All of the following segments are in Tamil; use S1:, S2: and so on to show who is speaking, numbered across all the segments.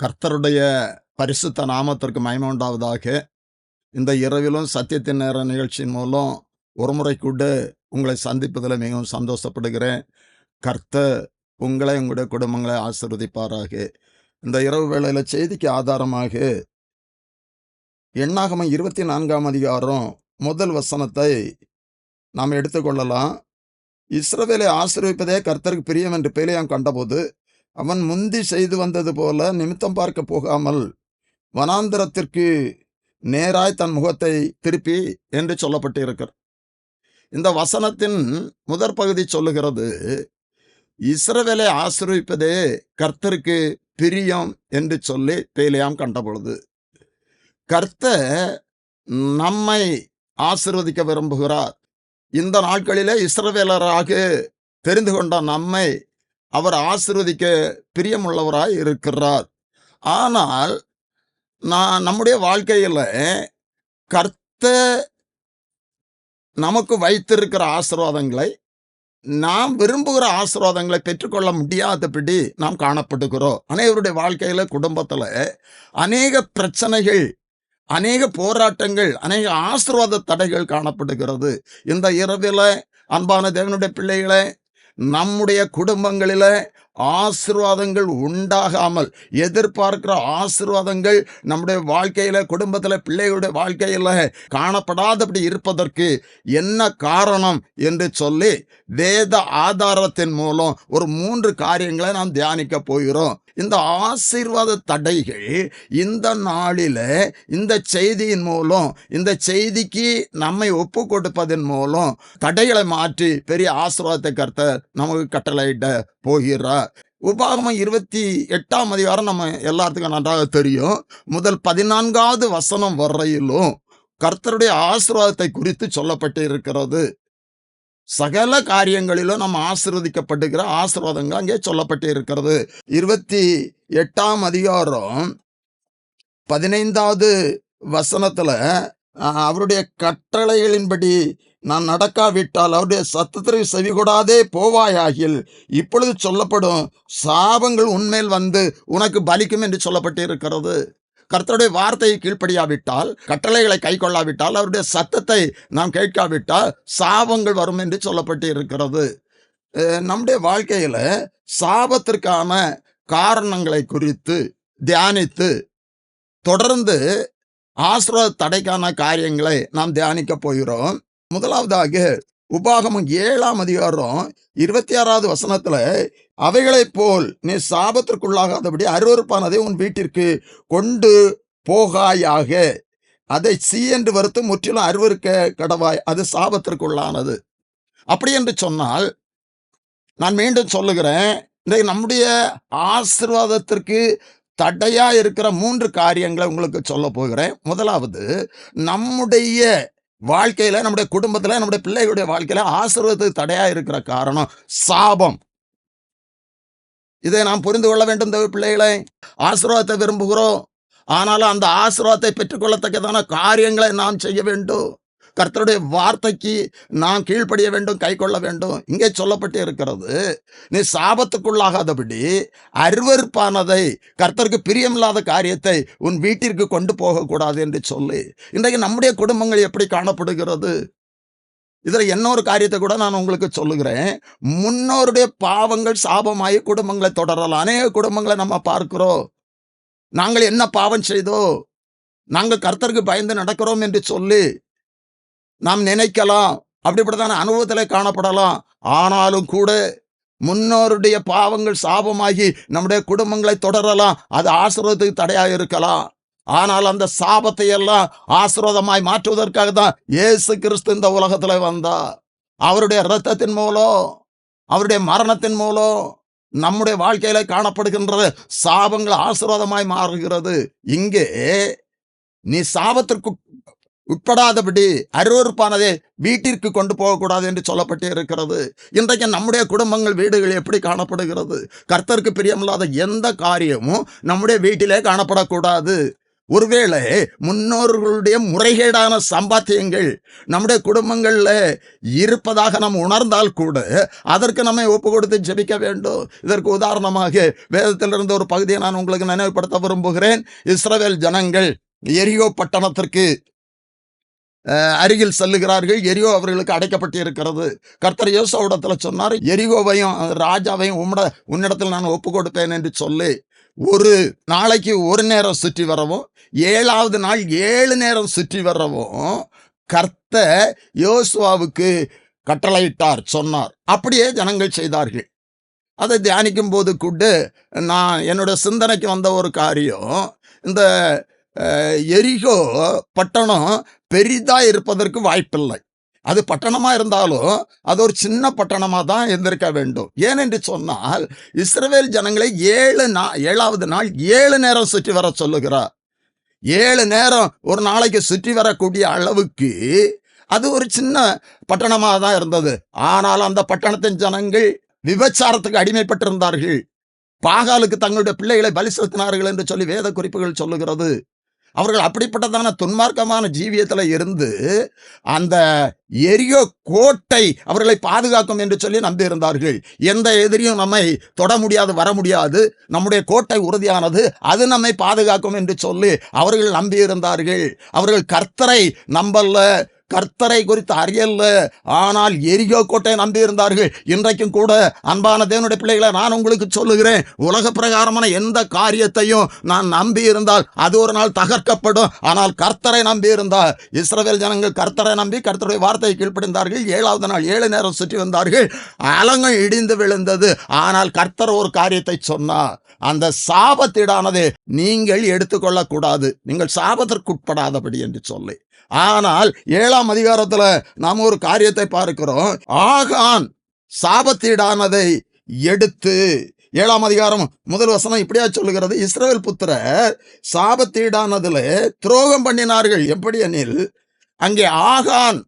S1: கர்த்தருடைய பரிசுத்த நாமத்திற்கு மகிமை உண்டாவதாக. இந்த இரவிலும் சத்தியத்தின் நேர நிகழ்ச்சியின் மூலம் ஒருமுறை கூட உங்களை சந்திப்பதில் மிகவும் சந்தோஷப்படுகிறேன். கர்த்தர் உங்களை உங்களுடைய குடும்பங்களை ஆசீர்வதிப்பாராக. இந்த இரவு வேளையில் செய்திக்கு ஆதாரமாக எண்ணாகமம் 24ஆம் அதிகாரம் முதல் வசனத்தை நாம் எடுத்துக்கொள்ளலாம். இஸ்ரவேலை ஆசீர்வதிப்பதே கர்த்தருக்கு பிரியம் என்று பேலியாம் கண்டபோது, அவன் முந்தி செய்து வந்தது போல நிமித்தம் பார்க்க போகாமல் வனாந்திரத்திற்கு நேராய் தன் முகத்தை திருப்பி என்று சொல்லப்பட்டு இருக்கிறது. இந்த வசனத்தின் முதற் பகுதி சொல்லுகிறது, இஸ்ரவேலை ஆசீர்வதிப்பதே கர்த்தருக்கு பிரியம் என்று சொல்லி பேலியாம் கண்டபொழுது, கர்த்தர் நம்மை ஆசீர்வதிக்க விரும்புகிறார். இந்த நாட்களிலே இஸ்ரவேலராக தெரிந்து கொண்ட நம்மை அவர் ஆசீர்வதிக்க பிரியமுள்ளவராய் இருக்கிறார். ஆனால் நம்முடைய வாழ்க்கையில் கர்த்தர் நமக்கு வைத்திருக்கிற ஆசீர்வாதங்களை, நாம் விரும்புகிற ஆசீர்வாதங்களை பெற்றுக்கொள்ள முடியாதபடி நாம் காணப்படுகிறோம். அனைவருடைய வாழ்க்கையில், குடும்பத்தில் அநேக பிரச்சனைகள், அநேக போராட்டங்கள், அநேக ஆசீர்வாத தடைகள் காணப்படுகிறது. இந்த இரவில் அன்பான தேவனுடைய பிள்ளைகளை, நம்முடைய குடும்பங்களில் ஆசீர்வாதங்கள் உண்டாகாமல், எதிர்பார்க்கிற ஆசீர்வாதங்கள் நம்முடைய வாழ்க்கையில், குடும்பத்தில், பிள்ளைகளுடைய வாழ்க்கையில் காணப்படாதபடி இருப்பதற்கு என்ன காரணம் என்று சொல்லி வேத ஆதாரத்தின் மூலம் ஒரு 3 காரியங்களை நாம் தியானிக்க போகிறோம். இந்த ஆசீர்வாத தடைகள் இந்த நாளில், இந்த செய்தியின் மூலம், இந்த செய்திக்கு நம்மை ஒப்பு கொடுப்பதன் மூலம் தடைகளை மாற்றி பெரிய ஆசீர்வாதத்தை கர்த்தர் நமக்கு கட்டளையிட போகிறார். உபாகமம் 28ஆம் அதிகாரம் நம்ம எல்லாத்துக்கும் நன்றாக தெரியும். முதல் 14வது வசனம் வரையிலும் கர்த்தருடைய ஆசீர்வாதத்தை குறித்து சொல்லப்பட்டு இருக்கிறது. சகல காரியங்களிலும் நம்ம ஆசீர்வதிக்கப்படுகிற ஆசீர்வாதங்கள் அங்கே சொல்லப்பட்டு இருக்கிறது. 28ஆம் அதிகாரம் 15வது வசனத்துல, அவருடைய கட்டளைகளின்படி நான் நடக்காவிட்டால் அவருடைய சத்தத்திற்கு செவிகொடாதே போவாயாகில் இப்பொழுது சொல்லப்படும் சாபங்கள் உன்மேல் வந்து உனக்கு பலிக்கும் என்று சொல்லப்பட்டு இருக்கிறது. கர்த்தருடைய வார்த்தையை கீழ்ப்படியாவிட்டால், கட்டளைகளை கை கொள்ளாவிட்டால், அவருடைய சத்தத்தை நாம் கேட்காவிட்டால் சாபங்கள் வரும் என்று சொல்லப்பட்டு இருக்கிறது. நம்முடைய வாழ்க்கையில் சாபத்திற்கான காரணங்களை குறித்து தியானித்து தொடர்ந்து ஆசீர்வாத தடைக்கான காரியங்களை நாம் தியானிக்க போகிறோம். முதலாவதாக உபாகமம் 7ஆம் அதிகாரம் 26வது வசனத்துல, அவைகளைப் போல் நீ சாபத்திற்குள்ளாகாதபடி அருவருப்பானதை உன் வீட்டிற்கு கொண்டு போகாயாக, அதை சீ என்று வறுத்து முற்றிலும் அருவருக்க கடவாய், அது சாபத்திற்குள்ளானது. அப்படி என்று சொன்னால், நான் மீண்டும் சொல்லுகிறேன், இன்றைக்கு நம்முடைய ஆசீர்வாதத்திற்கு தடையா இருக்கிற 3 காரியங்களை உங்களுக்கு சொல்ல போகிறேன். முதலாவது, நம்முடைய வாழ்க்கையில, நம்முடைய குடும்பத்தில், நம்முடைய பிள்ளைகளுடைய வாழ்க்கையில ஆசீர்வாதத்துக்கு தடையா இருக்கிற காரணம் சாபம். இதை நாம் புரிந்து கொள்ள வேண்டும். தேவ பிள்ளைகளை, ஆசீர்வாதத்தை விரும்புகிறோம், ஆனாலும் அந்த ஆசீர்வாதத்தை பெற்றுக்கொள்ளத்தக்கதான காரியங்களை நாம் செய்ய வேண்டும். கர்த்தருடைய வார்த்தைக்கு நாம் கீழ்ப்படிய வேண்டும், கை கொள்ள வேண்டும். இங்கே சொல்லப்பட்டு இருக்கிறது, நீ சாபத்துக்குள்ளாகாதபடி அருவருப்பானதை, கர்த்தருக்கு பிரியமில்லாத காரியத்தை உன் வீட்டிற்கு கொண்டு போகக்கூடாது என்று சொல்லி, இன்றைக்கு நம்முடைய குடும்பங்கள் எப்படி காணப்படுகிறது? இதில் இன்னொரு காரியத்தை கூட நான் உங்களுக்கு சொல்லுகிறேன். முன்னோருடைய பாவங்கள் சாபமாகி குடும்பங்களை தொடரலாம். அநேக குடும்பங்களை நம்ம பார்க்கிறோம். நாங்கள் என்ன பாவம் செய்தோம், நாங்கள் கர்த்தருக்கு பயந்து நடக்கிறோம் என்று சொல்லி நாம் நினைக்கலாம். அப்படிப்பட்டதான அனுபவத்தில் காணப்படலாம். ஆனாலும் கூட முன்னோருடைய பாவங்கள் சாபமாகி நம்முடைய குடும்பங்களை தொடரலாம். அது ஆசீர்வாதத்துக்கு தடையாக இருக்கலாம். ஆனால் அந்த சாபத்தை எல்லாம் ஆசீர்வாதமாய் மாற்றுவதற்காக தான் இயேசு கிறிஸ்து இந்த உலகத்தில் வந்தார். அவருடைய இரத்தத்தின் மூலம், அவருடைய மரணத்தின் மூலம் நம்முடைய வாழ்க்கையில காணப்படுகின்ற சாபங்கள் ஆசீர்வாதமாய் மாறுகிறது. இங்கே நீ சாபத்திற்கு உட்படாதபடி அருவருப்பானதை வீட்டிற்கு கொண்டு போகக்கூடாது என்று சொல்லப்பட்டு இருக்கிறது. இன்றைக்கு நம்முடைய குடும்பங்கள், வீடுகள் எப்படி காணப்படுகிறது? கர்த்தருக்கு பிரியமில்லாத எந்த காரியமும் நம்முடைய வீட்டிலே காணப்படக்கூடாது. ஒருவேளை முன்னோர்களுடைய முறைகேடான சம்பாத்தியங்கள் நம்முடைய குடும்பங்கள்ல இருப்பதாக நாம் உணர்ந்தால் கூட அதற்கு நம்மை ஒப்பு கொடுத்து ஜெபிக்க வேண்டும். இதற்கு உதாரணமாக வேதத்திலிருந்து ஒரு பகுதியை நான் உங்களுக்கு நினைவுபடுத்த விரும்புகிறேன். இஸ்ரவேல் ஜனங்கள் எரிகோ பட்டணத்திற்கு அருகில் செல்லுகிறார்கள். எரிகோ அவர்களுக்கு அடைக்கப்பட்டு இருக்கிறது. கர்த்தர் யோசுவாவிடத்துல சொன்னார், எரிகோவையும் ராஜாவையும் உன்னிடத்தில் நான் ஒப்பு கொடுப்பேன் என்று சொல்லி ஒரு நாளைக்கு ஒரு நேரம் சுற்றி வரவும் 7வது நாள் 7 நேரம் சுற்றி வரவும் கர்த்தர் யோசுவாவுக்கு கட்டளையிட்டார், சொன்னார். அப்படியே ஜனங்கள் செய்தார்கள். அதை தியானிக்கும் போது கூட நான் என்னோட சிந்தனைக்கு வந்த ஒரு காரியம், இந்த எரிகோ பட்டணம் பெரிதா இருப்பதற்கு வாய்ப்பில்லை. அது பட்டணமா இருந்தாலும் அது ஒரு சின்ன பட்டணமா தான் இருந்திருக்க வேண்டும். ஏனென்று சொன்னால் இஸ்ரவேல் ஜனங்களை 7வது நாள் 7 நேரம் சுற்றி வர சொல்லுகிறார். 7 நேரம் ஒரு நாளைக்கு சுற்றி வரக்கூடிய அளவுக்கு அது ஒரு சின்ன பட்டணமாக தான் இருந்தது. ஆனால் அந்த பட்டணத்தின் ஜனங்கள் விபச்சாரத்துக்கு அடிமைப்பட்டிருந்தார்கள். பாகாலுக்கு தங்களுடைய பிள்ளைகளை பலி செலுத்தினார்கள் என்று சொல்லி வேத குறிப்புகள் சொல்லுகிறது. அவர்கள் அப்படிப்பட்டதான துன்மார்க்கமான ஜீவியத்தில் இருந்து அந்த எரிகோ கோட்டை அவர்களை பாதுகாக்கும் என்று சொல்லி நம்பியிருந்தார்கள். எந்த எதிரியும் நம்மை தொட முடியாது, வர முடியாது, நம்முடைய கோட்டை உறுதியானது, அது நம்மை பாதுகாக்கும் என்று சொல்லி அவர்கள் நம்பியிருந்தார்கள். அவர்கள் கர்த்தரை நம்பல்ல, கர்த்தரை குறித்து அறியல்ல, ஆனால் எரிகோ கோட்டை நம்பி இருந்தார்கள். இன்றைக்கும் கூட அன்பான தேவனுடைய பிள்ளைகளை நான் உங்களுக்கு சொல்லுகிறேன், உலக பிரகாரமான எந்த காரியத்தையும் நான் நம்பி இருந்தால் அது ஒரு நாள் தகர்க்கப்படும். ஆனால் கர்த்தரை நம்பி இருந்தால், இஸ்ரவேல் ஜனங்கள் கர்த்தரை நம்பி கர்த்தருடைய வார்த்தையை கீழ்ப்படிந்தார்கள். 7வது நாள் 7 நேரம் சுற்றி வந்தார்கள். அலங்கள் இடிந்து விழுந்தது. ஆனால் கர்த்தர் ஒரு காரியத்தை சொன்னார், அந்த சாபத்தீடானதை நீங்கள் எடுத்துக்கொள்ளக்கூடாது, நீங்கள் சாபத்திற்குட்படாதபடி என்று சொல்லி. ஆனால் 7ஆம் அதிகாரத்துல நாம் ஒரு காரியத்தை பார்க்கிறோம். ஆகான் சாபத்தீடானதை எடுத்து, 7ஆம் அதிகாரம் 1 வசனம் இப்படியா சொல்லுகிறது, இஸ்ரவேல் புத்திரர் சாபத்தீடானதுல துரோகம் பண்ணினார்கள். எப்படி எனில், அங்கே ஆகான்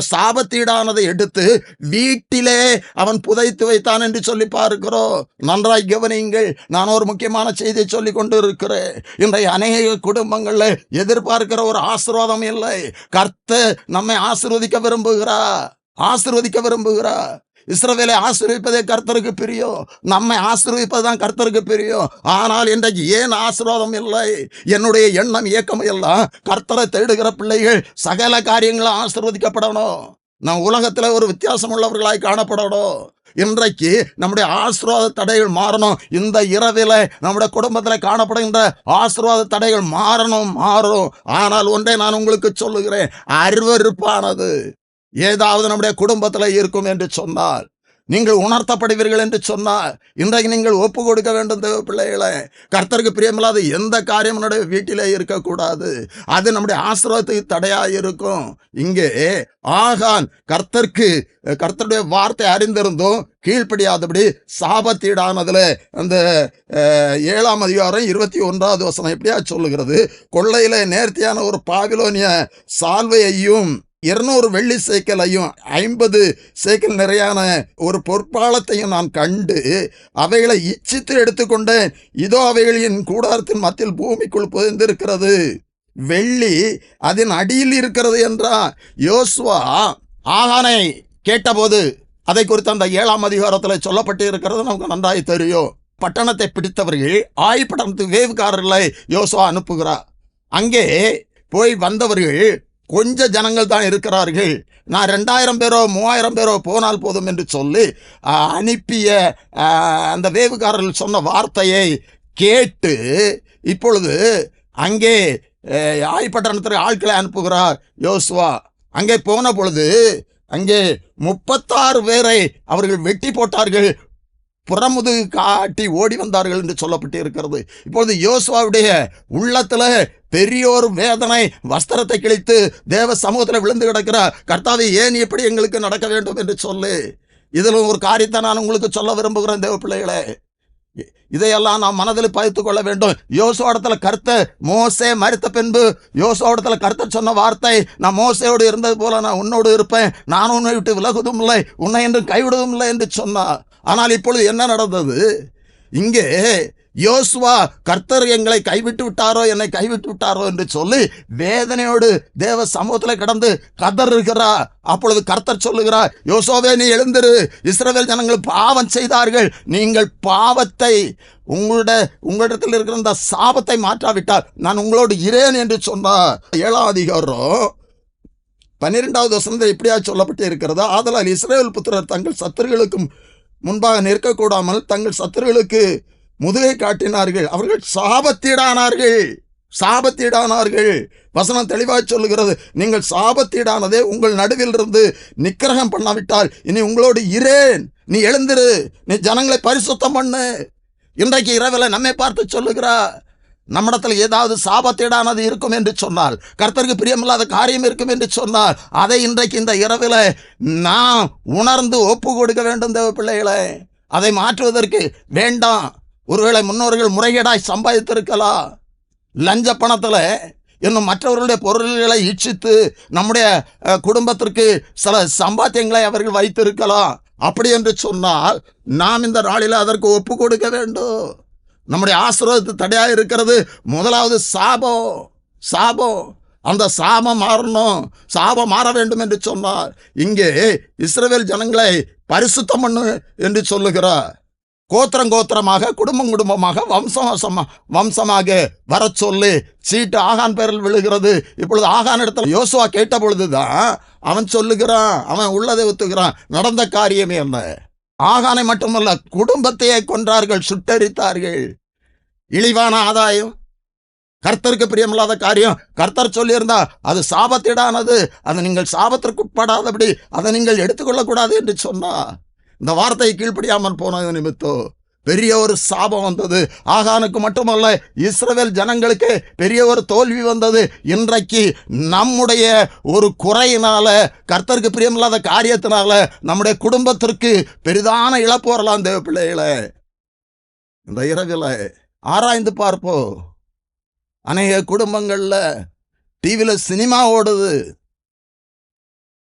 S1: சாபத்தீடானதை எடுத்து வீட்டிலே அவன் புதைத்து வைத்தான் என்று சொல்லி பார்க்கிறோம். நன்றாய் கவனியுங்கள், நான் ஒரு முக்கியமான செய்தியை சொல்லி கொண்டு இருக்கிறேன். இன்றைய அநேக குடும்பங்கள்ல எதிர்பார்க்கிற ஒரு ஆசீர்வாதம் இல்லை. கர்த்தர் நம்மை ஆசீர்வதிக்க விரும்புகிறார். இஸ்ரவேலை ஆசீர்வதிப்பதே கர்த்தருக்கு பிரியம். நம்மை ஆசீர்வதிப்பதுதான் கர்த்தருக்கு பிரியம். ஆனால் இன்றைக்கு ஏன் ஆசீர்வாதம் இல்லை? என்னுடைய எண்ணம் இயக்கம் எல்லாம் கர்த்தரை தேடுகிற பிள்ளைகள் சகல காரியங்களும் ஆசீர்வதிக்கப்படணும். நம் உலகத்தில் ஒரு வித்தியாசம் உள்ளவர்களாய் காணப்படணும். இன்றைக்கு நம்முடைய ஆசீர்வாத தடைகள் மாறணும். இந்த இரவில நம்முடைய குடும்பத்தில் காணப்படுகின்ற ஆசீர்வாத தடைகள் மாறும். ஆனால் ஒன்றை நான் உங்களுக்கு சொல்லுகிறேன், அருவருப்பானது ஏதாவது நம்முடைய குடும்பத்தில் இருக்கும் என்று சொன்னால், நீங்கள் உணர்த்தப்படுவீர்கள் என்று சொன்னால், இன்றைக்கு நீங்கள் ஒப்பு கொடுக்க வேண்டும். தேவ பிள்ளைகளை, கர்த்தருக்கு பிரியமில்லாத எந்த காரியம் நம்முடைய வீட்டிலே இருக்கக்கூடாது. அது நம்முடைய ஆசீர்வாதத்துக்கு தடையாக இருக்கும். இங்கே ஆகான் கர்த்தருடைய வார்த்தை அறிந்திருந்தும் கீழ்ப்படியாதபடி சாபத்தீடானதுல அந்த 7ஆம் அதிகாரம் 21வது வசனம் எப்படியா சொல்லுகிறது, கொள்ளையில நேர்த்தியான ஒரு பாபிலோனிய சால்வையையும் 200 வெள்ளி சேக்கலையும் 50 சேக்கல் நிறையான ஒரு பொற்பாலத்தையும் நான் கண்டு அவைகளை இச்சித்து எடுத்துக்கொண்டேன். இதோ அவைகள் என் கூடாரத்தின் மத்தியில் பூமிக்குள் புதைந்திருக்கிறது, வெள்ளி அதன் அடியில் இருக்கிறது என்றார். யோசுவா ஆகானை கேட்டபோது அதை குறித்து அந்த 7ஆம் அதிகாரத்தில் சொல்லப்பட்டு இருக்கிறது நமக்கு நன்றாய் தெரியும். பட்டணத்தை பிடித்தவர்கள் ஆய்பட்டணத்துக்கு வேவுக்காரர்களை யோசுவா அனுப்புகிறார். அங்கே போய் வந்தவர்கள் கொஞ்ச ஜனங்கள் தான் இருக்கிறார்கள். நான் 2000 பேரோ 3000 பேரோ போனால் போதும் என்று சொல்லி அனுப்பிய அந்த வேவுக்காரர்கள் சொன்ன வார்த்தையை கேட்டு இப்பொழுது அங்கே ஆய்பட்டணத்திற்கு ஆட்களை அனுப்புகிறார் யோசுவா. அங்கே போன பொழுது அங்கே 36 பேரை அவர்கள் வெட்டி போட்டார்கள், புறமுதுகு காட்டி ஓடி வந்தார்கள் என்று சொல்லப்பட்டு இருக்கிறது. இப்பொழுது யோசுவாவுடைய உள்ளத்துல பெரிய ஒரு வேதனை, வஸ்திரத்தை கிழித்து தேவ சமூகத்தில் விழுந்து கிடக்கிறார். கர்த்தாவே, ஏன் இப்படி எங்களுக்கு நடக்க வேண்டும் என்று சொல்லு. இதில் ஒரு காரியத்தை நான் உங்களுக்கு சொல்ல விரும்புகிறேன் தேவ பிள்ளைகளே. இதையெல்லாம் நாம் மனதில் பதித்துக் கொள்ள வேண்டும். யோசுவாவிடத்துல கர்த்தர் மோசே மரித்த பின்பு யோசுவாவிடத்துல கர்த்தர் சொன்ன வார்த்தை, நான் மோசையோடு இருந்தது போல நான் உன்னோடு இருப்பேன், நான் உன்னை விட்டு விலகுவதும் இல்லை, உன்னை என்று கைவிடுவதும் இல்லை என்று சொன்னார். ஆனால் இப்பொழுது என்ன நடந்தது? இங்கே யோசுவா கர்த்தர் எங்களை கைவிட்டு விட்டாரோ, என்னை கைவிட்டு விட்டாரோ என்று சொல்லி வேதனையோடு தேவ சமூகத்தில் கிடந்து கதறுகிறார். அப்பொழுது கர்த்தர் சொல்லுகிறார், யோசுவாவே நீ எழுந்திரு, இஸ்ரவேல் ஜனங்கள் பாவம் செய்தார்கள், நீங்கள் பாவத்தை உங்களிடத்தில் இருக்கிற இந்த சாபத்தை மாற்றாவிட்டால் நான் உங்களோடு இரேன் என்று சொன்னார். 7ஆம் அதிகாரம் 12வது வசனத்தில் இப்படியா சொல்லப்பட்டு இருக்கிறதா, ஆதலால் இஸ்ரவேல் புத்திரர் தங்கள் சத்துருக்களுக்கு முன்பாக நிற்கக்கூடாமல் தங்கள் சத்துருக்களுக்கு முதுகை காட்டினார்கள், அவர்கள் சாபத்தீடானார்கள். வசனம் தெளிவாக சொல்லுகிறது, நீங்கள் சாபத்தீடானதே உங்கள் நடுவில் இருந்து நிக்கிரகம் பண்ணாவிட்டால் இனி உங்களோடு இரேன். நீ எழுந்திரு, நீ ஜனங்களை பரிசுத்தம் பண்ணு. இன்றைக்கு இரவில் நம்மை பார்த்து சொல்லுகிறார், நம்மிடத்தில் ஏதாவது சாபத்தீடானது இருக்கும் என்று சொன்னால், கர்த்தருக்கு பிரியமில்லாத காரியம் இருக்கும் என்று சொன்னால், அதை இன்றைக்கு இந்த இரவில் நாம் உணர்ந்து ஒப்பு கொடுக்க வேண்டும். தேவ பிள்ளைகளை, அதை மாற்றுவதற்கு வேண்டாம். ஒருவேளை முன்னோர்கள் முறைகேடாய் சம்பாதித்திருக்கலாம், லஞ்ச பணத்தில் இன்னும் மற்றவர்களுடைய பொருள்களை இச்சித்து நம்முடைய குடும்பத்திற்கு சில சம்பாத்தியங்களை அவர்கள் வைத்திருக்கலாம். அப்படி என்று சொன்னால் நாம் இந்த நாளில் அதற்கு ஒப்பு கொடுக்க வேண்டும். நம்முடைய ஆசீர்வாதத்துக்கு தடையாக இருக்கிறது முதலாவது சாபம். அந்த சாபம் மாறணும், சாபம் மாற வேண்டும் என்று சொன்னார். இங்கே இஸ்ரவேல் ஜனங்களை பரிசுத்தம் பண்ணு என்று சொல்லுகிறார். கோத்திரமாக குடும்பமாக வம்சமாக வர சொல்லி சீட்டு ஆகான் பேரில் விழுகிறது. இப்பொழுது ஆகான் இடத்துல யோசுவா கேட்ட பொழுதுதான் அவன் சொல்லுகிறான், அவன் உள்ளதை ஒத்துக்கிறான், நடந்த காரியமே என்ன. ஆகானை மட்டுமல்ல, குடும்பத்தையே கொன்றார்கள், சுட்டரித்தார்கள். இழிவான ஆதாயம், கர்த்தருக்கு பிரியமில்லாத காரியம். கர்த்தர் சொல்லியிருந்தா அது சாபத்தீடானது, அதை நீங்கள் சாபத்திற்கு உட்படாதபடி அதை நீங்கள் எடுத்துக்கொள்ளக்கூடாது என்று சொன்னார். இந்த வார்த்தையை கீழ்ப்படியாமல் போனது நிமித்தம் பெரிய ஒரு சாபம் வந்தது. ஆகானுக்கு மட்டுமல்ல, இஸ்ரவேல் ஜனங்களுக்கு பெரிய ஒரு தோல்வி வந்தது. இன்றைக்கு நம்முடைய ஒரு குறையினால, கர்த்தருக்கு பிரியமில்லாத காரியத்தினால நம்முடைய குடும்பத்திற்கு பெரிதான இழப்பு வரலாம். தேவ பிள்ளைகளை, இந்த இரவில் ஆராய்ந்து பார்ப்போம். அநேக குடும்பங்களில் டிவியில் சினிமா ஓடுது,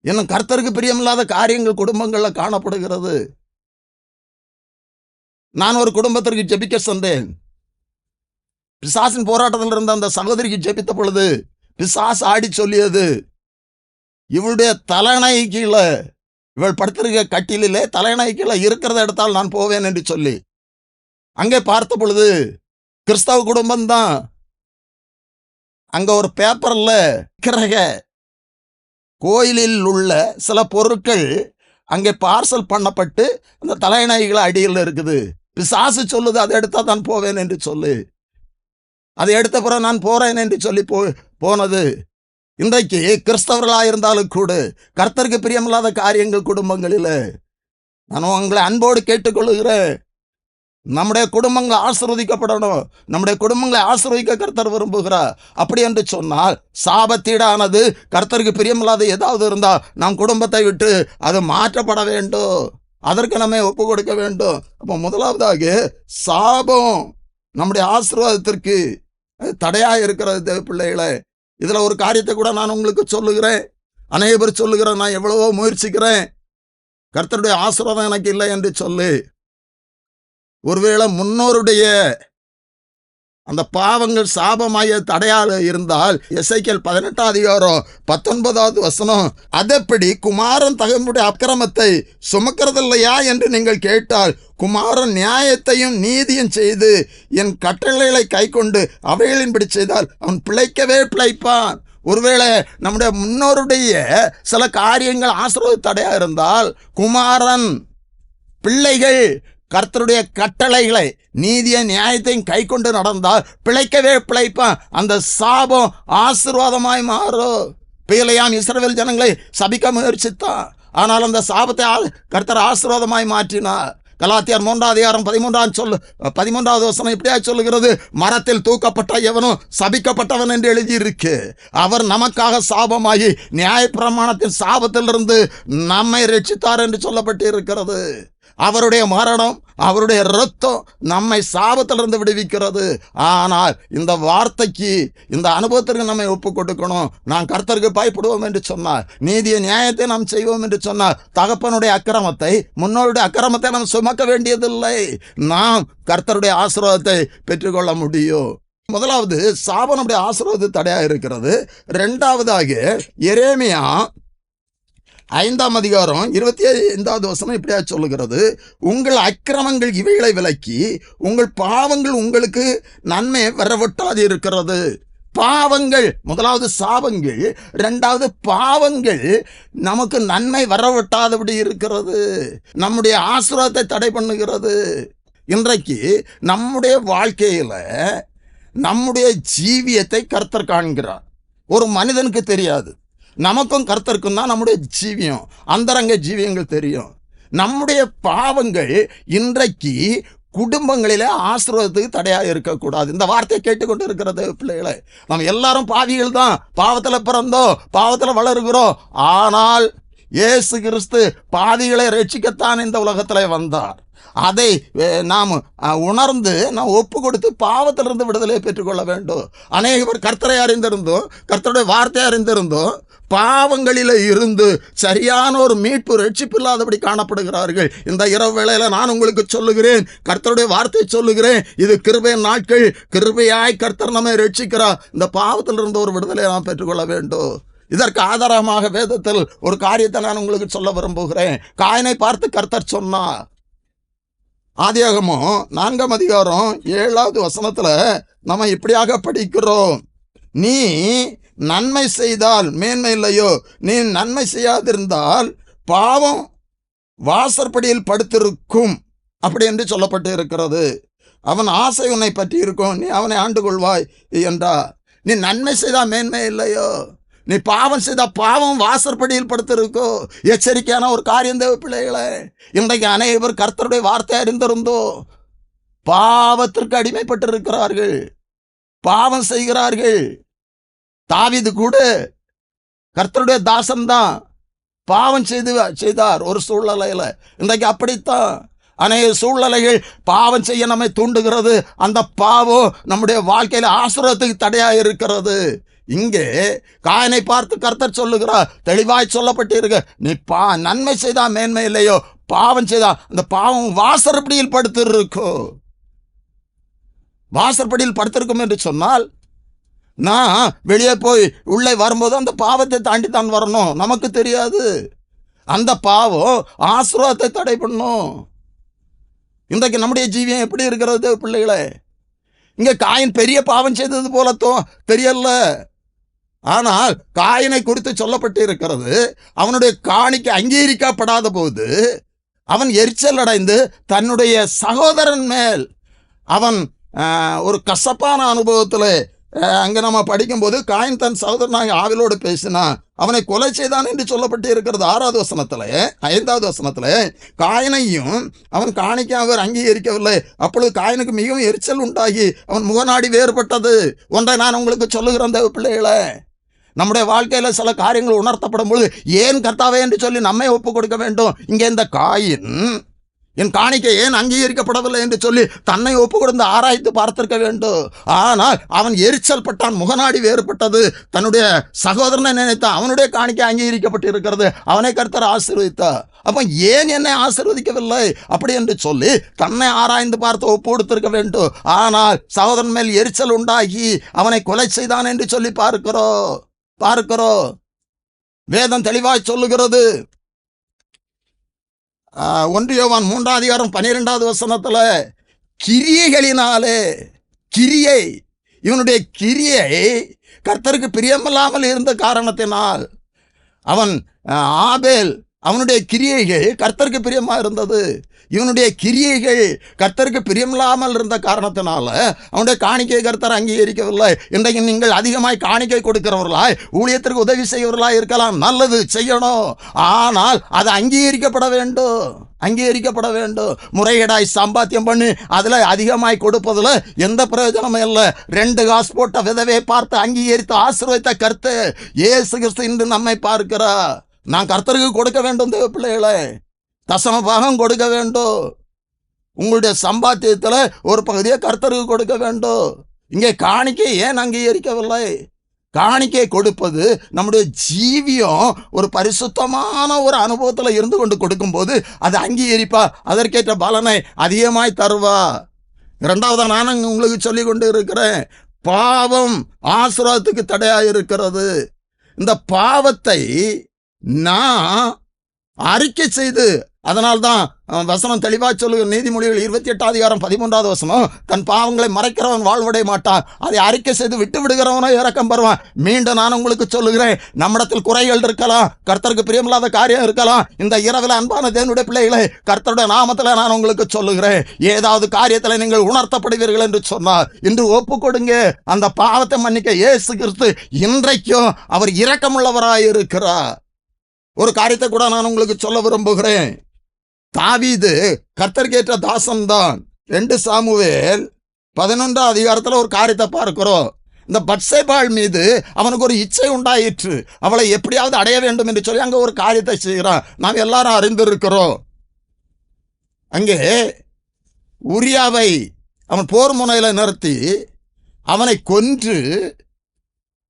S1: இன்னும் கர்த்தருக்கு பிரியமில்லாத காரியங்கள் குடும்பங்களில் காணப்படுகிறது. நான் ஒரு குடும்பத்திற்கு ஜெபிக்க சென்றேன். பிசாசின் போராட்டத்தில் இருந்த அந்த சகோதரிக்கு ஜெபித்த பொழுது பிசாசு ஆடி சொல்லியது, இவளுடைய தலையணை கீழே, இவள் படுத்திருக்க கட்டிலே தலையணை கீழே இருக்கிறத எடுத்தால் நான் போவேன் என்று சொல்லி. அங்கே பார்த்த பொழுது கிறிஸ்தவ குடும்பம்தான். அங்க ஒரு பேப்பர்ல கிரக கோயிலில் உள்ள சில பொருட்கள் அங்கே பார்சல் பண்ணப்பட்டு அந்த தலையணைகள் அடியில் இருக்குது. பிசாசு சொல்லுது, அதை எடுத்தா தான் போவேன் என்று சொல்லு. அதை எடுத்த பிறகு நான் போறேன் என்று சொல்லி போனது. இன்றைக்கு கிறிஸ்தவர்களாக இருந்தாலும் கூட கர்த்தருக்கு பிரியமில்லாத காரியங்கள் குடும்பங்களில். நான் உங்களை அன்போடு கேட்டுக்கொள்ளுகிறேன், நம்முடைய குடும்பங்களை ஆசீர்வதிக்கப்படணும். நம்முடைய குடும்பங்களை ஆசீர்வதிக்க கர்த்தர் விரும்புகிறார். அப்படி என்று சொன்னால் சாபத்தீடானது, கர்த்தருக்கு பிரியமில்லாத ஏதாவது இருந்தால் நம் குடும்பத்தை விட்டு அது மாற்றப்பட வேண்டும். அதற்கு நம்ம ஒப்பு கொடுக்க வேண்டும். அப்போ முதலாவதாக சாபம் நம்முடைய ஆசீர்வாதத்திற்கு தடையாக இருக்கிறது. தேவ பிள்ளைகளை, இதில் ஒரு காரியத்தை கூட நான் உங்களுக்கு சொல்லுகிறேன். அநேக பேர் சொல்லுகிறேன், நான் எவ்வளவோ முயற்சிக்கிறேன், கர்த்தருடைய ஆசீர்வாதம் எனக்கு இல்லை என்று சொல்லி. ஒருவேளை முன்னோருடைய அந்த பாவங்கள் சாபமாய தடையாக இருந்தால், எசேக்கியேல் 18ஆம் அதிகாரம் 19வது வசனம், அதப்படி குமாரன் தகனுடைய அக்கிரமத்தை சுமக்கிறதில்லையா என்று நீங்கள் கேட்டால், குமாரன் நியாயத்தையும் நீதியும் செய்து என் கட்டளைகளை கை கொண்டு அவைகளின்படி செய்தால் அவன் பிழைப்பான். ஒருவேளை நம்முடைய முன்னோருடைய சில காரியங்கள் ஆசீர்வாத தடையாக இருந்தால், குமாரன் பிள்ளைகள் கர்த்தருடைய கட்டளைகளை நீதிய நியாயத்தையும் கை கொண்டு நடந்தால் பிழைப்பான். அந்த சாபம் ஆசீர்வாதமாய் மாறும். பிலேயாம் இஸ்ரவேல் ஜனங்களை சபிக்க முயற்சித்தான், ஆனால் அந்த சாபத்தை கர்த்தர் ஆசீர்வாதமாய் மாற்றினார். கலாத்தியர் 3ஆம் அதிகாரம் 13வது வசனம் இப்படியா சொல்லுகிறது, மரத்தில் தூக்கப்பட்ட எவனும் சபிக்கப்பட்டவன் என்று எழுதியிருக்கு. அவர் நமக்காக சாபமாகி நியாயப்பிரமாணத்தின் சாபத்திலிருந்து நம்மை ரட்சித்தார் என்று சொல்லப்பட்டு இருக்கிறது. அவருடைய மரணம், அவருடைய இரத்தம் நம்மை சாபத்திலிருந்து விடுவிக்கிறது. ஆனால் இந்த வார்த்தைக்கு, இந்த அனுபவத்திற்கு நம்மை ஒப்பு கொடுக்கணும். நான் கர்த்தருக்கு பயப்படுவோம் என்று சொன்னார், நீதிய நியாயத்தை நாம் செய்வோம் என்று சொன்னார், தகப்பனுடைய அக்கிரமத்தை, முன்னோருடைய அக்கிரமத்தை நாம் சுமக்க வேண்டியதில்லை. நாம் கர்த்தருடைய ஆசீர்வாதத்தை பெற்றுக்கொள்ள முடியும். முதலாவது சாபம் நம்முடைய ஆசீர்வாதத்தை தடையாக இருக்கிறது. இரண்டாவதாக எரேமியா 5ஆம் அதிகாரம் 25வது வசனம் இப்படியா சொல்லுகிறது, உங்கள் அக்கிரமங்கள் இவைகளை விலக்கி உங்கள் பாவங்கள் உங்களுக்கு நன்மை வரவிட்டாது இருக்கிறது. பாவங்கள், முதலாவது சாபங்கள், இரண்டாவது பாவங்கள் நமக்கு நன்மை வரவிட்டாதபடி இருக்கிறது, நம்முடைய ஆசீர்வாதத்தை தடை பண்ணுகிறது. இன்றைக்கு நம்முடைய வாழ்க்கையில நம்முடைய ஜீவியத்தை கர்த்தர் காண்கிறார். ஒரு மனிதனுக்கு தெரியாது, நமக்கும் கர்த்தருக்கும் தான் நம்முடைய ஜீவியம், அந்தரங்க ஜீவியங்கள் தெரியும். நம்முடைய பாவங்கள் இன்றைக்கு குடும்பங்களிலே ஆசீர்வாதத்துக்கு தடையாக இருக்கக்கூடாது. இந்த வார்த்தையை கேட்டுக்கொண்டு இருக்கிறது பிள்ளைகளை, நம்ம எல்லாரும் பாவிகள் தான், பாவத்தில் பிறந்தோம், பாவத்தில் வளருகிறோம். ஆனால் இயேசு கிறிஸ்து பாவிகளை ரட்சிக்கத்தான் இந்த உலகத்தில் வந்தார். அதை நாம் உணர்ந்து நாம் ஒப்பு கொடுத்து பாவத்திலிருந்து விடுதலை பெற்றுக்கொள்ள வேண்டும். அநேக பேர் கர்த்தரை அறிந்திருந்தோம், கர்த்தருடைய வார்த்தையை அறிந்திருந்தோம், பாவங்களில் இருந்து சரியான ஒரு மீட்பு, ரட்சிப்பு இல்லாதபடி காணப்படுகிறார்கள். இந்த இரவு வேளையில் நான் உங்களுக்கு சொல்லுகிறேன், கர்த்தருடைய வார்த்தையை சொல்லுகிறேன், இது கிருபையின் நாட்கள். கிருபையாய் கர்த்தர் நம்மை ரட்சிக்கிறார். இந்த பாவத்திலிருந்து ஒரு விடுதலை நாம் பெற்றுக்கொள்ள வேண்டும். இதற்கு ஆதாரமாக வேதத்தில் ஒரு காரியத்தை நான் உங்களுக்கு சொல்ல விரும்புகிறேன். காயனை பார்த்து கர்த்தர் சொன்னார். ஆதியாகமம் 4ஆம் அதிகாரம் 7வது வசனத்துல நம்ம இப்படியாக படிக்கிறோம், நீ நன்மை செய்தால் மேன்மை இல்லையோ, நீ நன்மை செய்யாதிருந்தால் பாவம் வாசற்படியில் படுத்திருக்கும் அப்படி என்று சொல்லப்பட்டு இருக்கிறது. அவன் ஆசை உன்னை பற்றி இருக்கும், நீ அவனை ஆண்டு கொள்வாய் என்றார். நீ நன்மை செய்தால் மேன்மை இல்லையோ, நீ பாவம் செய்த பாவம் வாசற்படியில் படுத்திருக்கோ. எச்சரிக்கையான ஒரு காரியம் தேவ பிள்ளைகளே, இன்றைக்கு அநேக பேர் கர்த்தருடைய வார்த்தை அறிந்திருந்தோ பாவத்திற்கு அடிமைப்பட்டு இருக்கிறார்கள், பாவம் செய்கிறார்கள். தாவீது கூட கர்த்தருடைய தாசன் தான், பாவம் செய்தார் ஒரு சூழ்நிலையில. இன்றைக்கு அப்படித்தான் அநேக சூழ்நிலைகள் பாவம் செய்ய நம்மை தூண்டுகிறது. அந்த பாவம் நம்முடைய வாழ்க்கையில ஆசீர்வாதத்துக்கு தடையாக இருக்கிறது. இங்கே காயனை பார்த்து கர்த்தர் சொல்லுகிறார், தெளிவாய் சொல்லப்பட்டு இருக்க, நீ நன்மை செய்தா மேன்மை இல்லையோ, பாவம் செய்தா அந்த பாவம் வாசற்படியில் படுத்திருக்கோ. வாசற்படியில் படுத்திருக்கும் என்று சொன்னால், நான் வெளியே போய் உள்ளே வரும்போது அந்த பாவத்தை தாண்டி தான் வரணும், நமக்கு தெரியாது. அந்த பாவம் ஆசீர்வாதத்தை தடை பண்ணும். இன்றைக்கு நம்முடைய ஜீவியம் எப்படி இருக்கிறது பிள்ளைகளே? இங்கே காயின் பெரிய பாவம் செய்தது போலத்தும் தெரியல. ஆனால் காயினை குறித்து சொல்லப்பட்டு இருக்கிறது, அவனுடைய காணிக்கை அங்கீகரிக்கப்படாத போது அவன் எரிச்சல் அடைந்து தன்னுடைய சகோதரன் மேல் அவன் ஒரு கசப்பான அனுபவத்தில், அங்கே நம்ம படிக்கும்போது காயின் தன் சகோதரனாக ஆவிலோடு பேசினான், அவனை கொலை செய்தான் என்று சொல்லப்பட்டு இருக்கிறது. 6வது வசனத்தில் 5வது வசனத்தில் காயினையும் அவன் காணிக்க அவர் அங்கீகரிக்கவில்லை. அப்பொழுது காயினுக்கு மிகவும் எரிச்சல் உண்டாகி அவன் முகநாடி வேறுபட்டது. ஒன்றை நான் உங்களுக்கு சொல்லுகிறேன் தேவ பிள்ளைகளே, நம்முடைய வாழ்க்கையில் சில காரியங்கள் உணர்த்தப்படும் பொழுது ஏன் கர்த்தாவே என்று சொல்லி நம்மை ஒப்பு கொடுக்க வேண்டும். இங்கே இந்த காயின் என் காணிக்கை ஏன் அங்கீகரிக்கப்படவில்லை என்று சொல்லி தன்னை ஒப்பு கொடுத்து ஆராய்ந்து பார்த்திருக்க வேண்டும். ஆனால் அவன் எரிச்சல் பட்டான், முகநாடி வேறுபட்டது. தன்னுடைய சகோதரனை நினைத்தான், அவனுடைய காணிக்கை அங்கீகரிக்கப்பட்டு இருக்கிறது, அவனை கர்த்தர் ஆசீர்வதித்தார். அப்போ ஏன் என்னை ஆசீர்வதிக்கவில்லை அப்படி என்று சொல்லி தன்னை ஆராய்ந்து பார்த்து ஒப்பு கொடுத்திருக்க வேண்டும். ஆனால் சகோதரன் மேல் எரிச்சல் உண்டாகி அவனை கொலை செய்தான் என்று சொல்லி பார்க்கிறோம். வேதம் தெளிவாய் சொல்லுகிறது. 1 யோவான் 3ஆம் அதிகாரம் 12வது வசனத்துல, கிரியைகளினாலே, கிரியை, இவனுடைய கிரியை கர்த்தருக்கு பிரியமில்லாமல் இருந்த காரணத்தினால், அவன் ஆபேல் அவனுடைய கிரியைகள் கர்த்தருக்கு பிரியமாக இருந்தது, இவனுடைய கிரியைகள் கர்த்தருக்கு பிரியமில்லாமல் இருந்த காரணத்தினால அவனுடைய காணிக்கை கர்த்தர் அங்கீகரிக்கவில்லை. இன்றைக்கு நீங்கள் அதிகமாய் காணிக்கை கொடுக்கிறவர்களாய், ஊழியத்திற்கு உதவி செய்கிறவர்களாய் இருக்கலாம், நல்லது செய்யணும். ஆனால் அது அங்கீகரிக்கப்பட வேண்டும். முறைகேடாய் சம்பாத்தியம் பண்ணி அதில் அதிகமாய் கொடுப்பதில் எந்த பிரயோஜனமும் இல்லை. 2 காசு போட்ட விதவை பார்த்து அங்கீகரித்து ஆசீர்வதித்த கர்த்தர் இயேசு கிறிஸ்து இன்று நம்மை பார்க்கிறார். நான் கர்த்தருக்கு கொடுக்க வேண்டும் தேவ பிள்ளைகளே. தசம பாகம் கொடுக்க வேண்டும். உங்களுடைய சம்பாத்தியத்தில் ஒரு பகுதியை கர்த்தருக்கு கொடுக்க வேண்டும். இங்கே காணிக்கை ஏன் அங்கீகரிக்கவில்லை? காணிக்கை கொடுப்பது நம்முடைய ஜீவியம் ஒரு பரிசுத்தமான ஒரு அனுபவத்தில் இருந்து கொண்டு கொடுக்கும்போது அது அங்கீகரிப்பா, அதற்கேற்ற பலனை அதிகமாய் தருவா. இரண்டாவதாக நான் உங்களுக்கு சொல்லி கொண்டு இருக்கிறேன், பாவம் ஆசீர்வாதத்துக்கு தடையாக இருக்கிறது. இந்த பாவத்தை நான் அறிக்கை செய்து, அதனால்தான் வசனம் தெளிவாக சொல்லுகிற நீதிமொழிகள் 28:13 வசனம், தன் பாவங்களை மறைக்கிறவன் வாழ்வடைய மாட்டான், அதை அறிக்கை செய்து விட்டு விடுகிறவனோ இறக்கம் பெறுவான். மீண்டும் நான் உங்களுக்கு சொல்லுகிறேன், நம்மிடத்தில் குறைகள் இருக்கலாம், கர்த்தருக்கு பிரியமில்லாத காரியம் இருக்கலாம். இந்த இரவில் அன்பான தேவனுடைய பிள்ளைகளை கர்த்தருடைய நாமத்தில் நான் உங்களுக்கு சொல்லுகிறேன், ஏதாவது காரியத்தில் நீங்கள் உணர்த்தப்படுவீர்கள் என்று சொன்னார், இன்று ஒப்பு கொடுங்க. அந்த பாவத்தை மன்னிக்க இயேசு கிறிஸ்து இன்றைக்கும் அவர் இரக்கமுள்ளவராய் இருக்கிறார். ஒரு காரியத்தை கூட நான் உங்களுக்கு சொல்ல விரும்புகிறேன். தாவீது கர்த்தருக்கேற்ற தாசன்தான். 2 சாமுவேல் 11 ஒரு காரியத்தை பார்க்கிறோம். இந்த பத்சேபாள் மீது அவனுக்கு ஒரு இச்சை உண்டாயிற்று, அவளை எப்படியாவது அடைய வேண்டும் என்று சொல்லி அங்கே ஒரு காரியத்தை செய்கிறான். நாம் எல்லாரும் அறிந்திருக்கிறோம். அங்கே உரியாவை அவன் போர் முனையில் நிறுத்தி அவனை கொன்று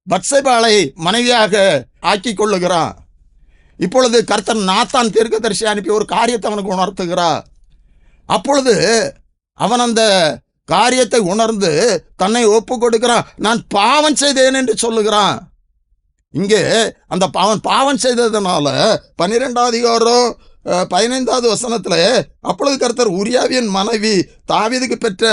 S1: பத்சேபாளை மனைவியாக ஆக்கி கொள்ளுகிறான். இப்பொழுது கர்த்தர் நாத்தான் தீர்க்கதரிசி அனுப்பி ஒரு காரியத்தை அவனுக்கு உணர்த்துகிறார். அப்பொழுது அவன் அந்த காரியத்தை உணர்ந்து தன்னை ஒப்பு கொடுக்கிறான். நான் பாவம் செய்தேன் என்று சொல்லுகிறான். இங்கே அந்த பாவம் செய்ததுனால 12 வசனத்தில், அப்பொழுது கர்த்தர் உரியாவின் மனைவி தாவீதுக்கு பெற்ற